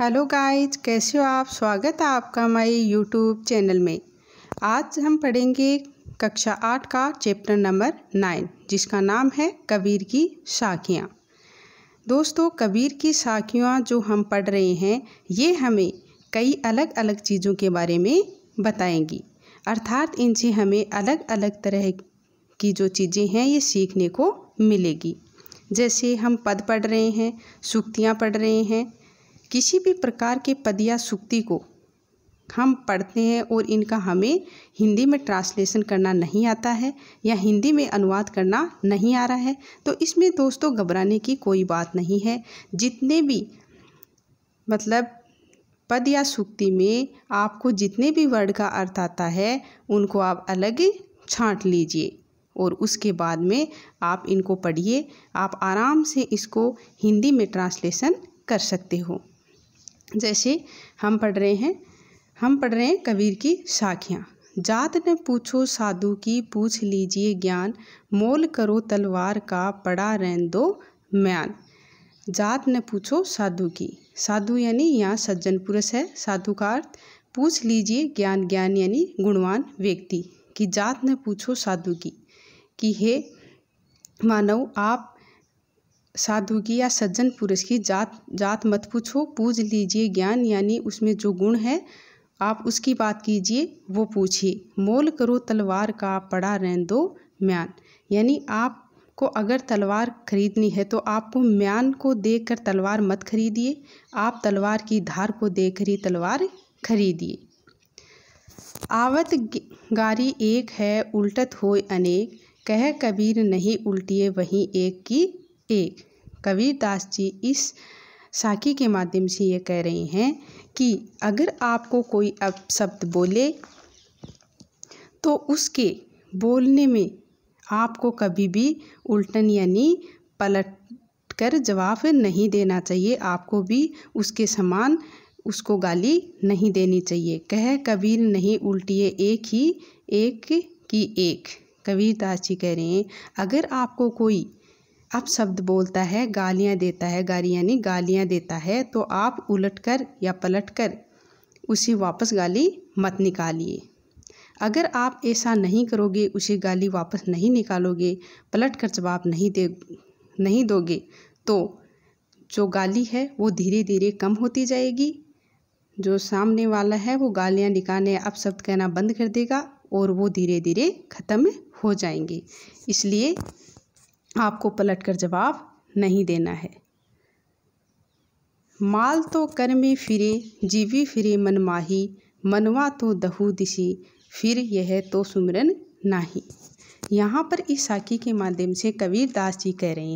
Hello guys, कैसे हो आप। स्वागत है आपका हमारे यूट्यूब चैनल में। आज हम पढ़ेंगे कक्षा 8 का चैप्टर नंबर 9 जिसका नाम है कबीर की साखियाँ। दोस्तों, कबीर की साखियाँ जो हम पढ़ रहे हैं ये हमें कई अलग अलग चीज़ों के बारे में बताएंगी, अर्थात इनसे हमें अलग अलग तरह की जो चीज़ें हैं ये सीखने को मिलेगी। जैसे हम पद पढ़ रहे हैं, सूक्तियाँ पढ़ रहे हैं। किसी भी प्रकार के पद या सूक्ति को हम पढ़ते हैं और इनका हमें हिंदी में ट्रांसलेशन करना नहीं आता है या हिंदी में अनुवाद करना नहीं आ रहा है, तो इसमें दोस्तों घबराने की कोई बात नहीं है। जितने भी पद या सूक्ति में आपको जितने भी वर्ड का अर्थ आता है उनको आप अलग छांट लीजिए और उसके बाद में आप इनको पढ़िए। आप आराम से इसको हिंदी में ट्रांसलेशन कर सकते हो। जैसे हम पढ़ रहे हैं कबीर की साखियाँ। जात न पूछो साधु की, पूछ लीजिए ज्ञान, मोल करो तलवार का, पड़ा रहन दो म्यान। जात न पूछो साधु की, साधु यानी यहाँ सज्जन पुरुष है। साधु का अर्थ पूछ लीजिए ज्ञान, ज्ञान यानी गुणवान व्यक्ति की। जात न पूछो साधु की कि हे मानव, आप साधु की या सज्जन पुरुष की जात मत पूछो, पूछ लीजिए ज्ञान यानी उसमें जो गुण है आप उसकी बात कीजिए, वो पूछिए। मोल करो तलवार का, पड़ा रहन दो म्यान यानी आपको अगर तलवार खरीदनी है तो आपको म्यान को देखकर तलवार मत खरीदिए, आप तलवार की धार को देखकर ही तलवार खरीदिए। आवत गारी एक है, उल्टत होय अनेक, कह कबीर नहीं उल्टिए वहीं एक की एक। कबीर दास जी इस साखी के माध्यम से ये कह रहे हैं कि अगर आपको कोई अपशब्द बोले तो उसके बोलने में आपको कभी भी उल्टन यानी पलट कर जवाब नहीं देना चाहिए। आपको भी उसके समान उसको गाली नहीं देनी चाहिए। कह कबीर नहीं उल्टिए एक ही एक की एक। कबीर दास जी कह रहे हैं अगर आपको कोई अपशब्द बोलता है, गालियाँ देता है, गाली यानी गालियाँ देता है, तो आप उलटकर या पलटकर उसे वापस गाली मत निकालिए। अगर आप ऐसा नहीं करोगे, उसे गाली वापस नहीं निकालोगे, पलटकर जवाब नहीं दोगे, तो जो गाली है वो धीरे धीरे कम होती जाएगी। जो सामने वाला है वो गालियाँ निकालने, अपशब्द कहना बंद कर देगा और वो धीरे धीरे ख़त्म हो जाएंगे। इसलिए आपको पलटकर जवाब नहीं देना है। माल तो कर में फिरे, जीवी फिरे मन माही, मनवा तो दहु दिशी, फिर यह तो सुमरन नाही। यहाँ पर इस साखी के माध्यम से कबीर दास जी कह रहे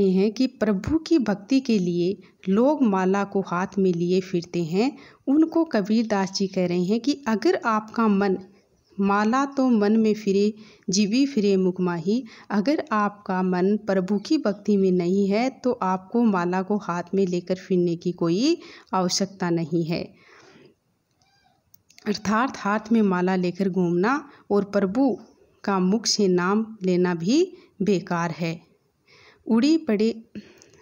हैं कि प्रभु की भक्ति के लिए लोग माला को हाथ में लिए फिरते हैं। उनको कबीर दास जी कह रहे हैं कि अगर आपका मन माला तो मन में फिरे, जीवी फिरे मुख माही। अगर आपका मन प्रभु की भक्ति में नहीं है तो आपको माला को हाथ में लेकर फिरने की कोई आवश्यकता नहीं है। अर्थात हाथ में माला लेकर घूमना और प्रभु का मुख से नाम लेना भी बेकार है। उड़ी पड़े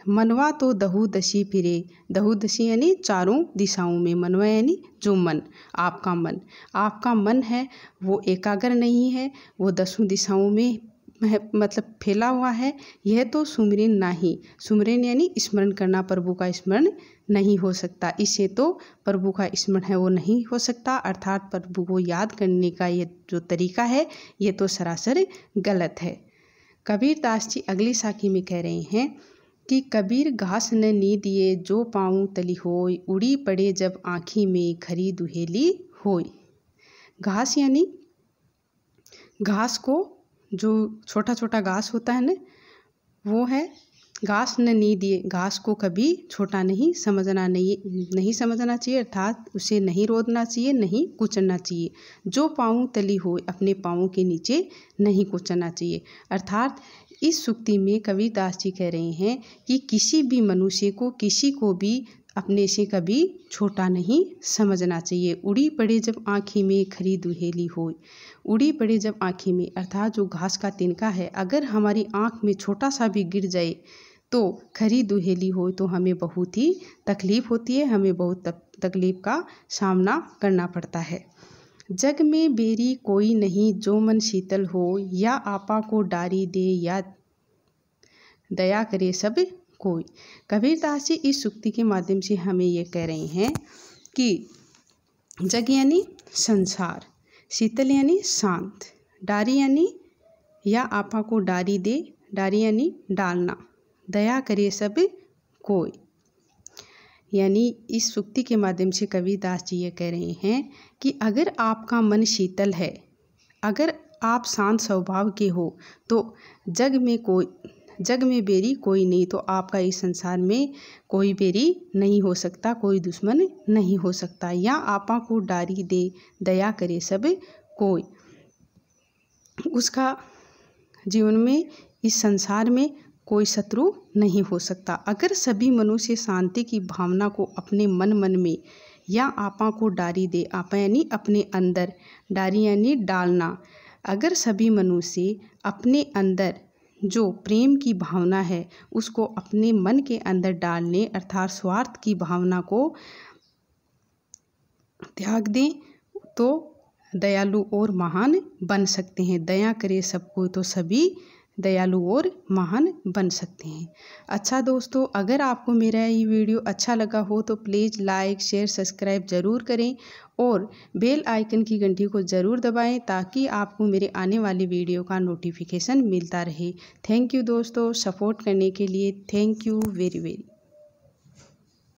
मनवा तो दहु दशी फिरे, दहु दशी यानी चारों दिशाओं में, मनवा यानी जो मन, आपका मन है वो एकाग्र नहीं है, वो दसों दिशाओं में फैला हुआ है। यह तो सुमरन नहीं, सुमरन यानी स्मरण करना, प्रभु का स्मरण नहीं हो सकता। इससे तो प्रभु का स्मरण है वो नहीं हो सकता, अर्थात प्रभु को याद करने का ये जो तरीका है ये तो सरासर गलत है। कबीर दास जी अगली साखी में कह रहे हैं कि कबीर घास न नी दिए, जो पाऊँ तली होय, उड़ी पड़े जब आँखी में, खरी दुहेली होय। घास यानी घास को जो छोटा छोटा घास होता है ना, वो है घास न नी दिए। घास को कभी छोटा नहीं समझना चाहिए, अर्थात उसे नहीं रोदना चाहिए, नहीं कुचलना चाहिए। जो पाँव तली हो, अपने पाँव के नीचे नहीं कुचलना चाहिए। अर्थात इस सूक्ति में कबीर दास जी कह रहे हैं कि किसी भी मनुष्य को, किसी को भी अपने से कभी छोटा नहीं समझना चाहिए। उड़ी पड़े जब आँखी में, खरी दुहेली होय। उड़ी पड़े जब आँखी में, अर्थात जो घास का तिनका है अगर हमारी आँख में छोटा सा भी गिर जाए तो खरी दुहेली हो तो हमें बहुत ही तकलीफ़ होती है, हमें बहुत तकलीफ़ का सामना करना पड़ता है। जग में बेरी कोई नहीं जो मन शीतल हो, या आपा को डारी दे या दया करे सब कोई। कबीरदास जी इस सूक्ति के माध्यम से हमें ये कह रहे हैं कि जग यानी संसार, शीतल यानी शांत, डारी यानी या आपा को डारी दे, डारी यानी डालना, दया करे सब कोई। यानी इस सूक्ति के माध्यम से कबीरदास जी ये कह रहे हैं कि अगर आपका मन शीतल है, अगर आप शांत स्वभाव के हो, तो जग में बेरी कोई नहीं, तो आपका इस संसार में कोई बेरी नहीं हो सकता, कोई दुश्मन नहीं हो सकता। या आपा को डारी दे दया करे सब कोई। उसका जीवन में इस संसार में कोई शत्रु नहीं हो सकता। अगर सभी मनुष्य शांति की भावना को अपने मन में या आपा को डारी दे, आपा यानी अपने अंदर, डारी यानी डालना, अगर सभी मनुष्य अपने अंदर जो प्रेम की भावना है उसको अपने मन के अंदर डालने, अर्थात स्वार्थ की भावना को त्याग दें, तो दयालु और महान बन सकते हैं। दया करे सबको तो सभी दयालु और महान बन सकते हैं। अच्छा दोस्तों, अगर आपको मेरा ये वीडियो अच्छा लगा हो तो प्लीज़ लाइक शेयर सब्सक्राइब ज़रूर करें और बेल आइकन की घंटी को ज़रूर दबाएं ताकि आपको मेरे आने वाली वीडियो का नोटिफिकेशन मिलता रहे। थैंक यू दोस्तों, सपोर्ट करने के लिए थैंक यू वेरी वेरी।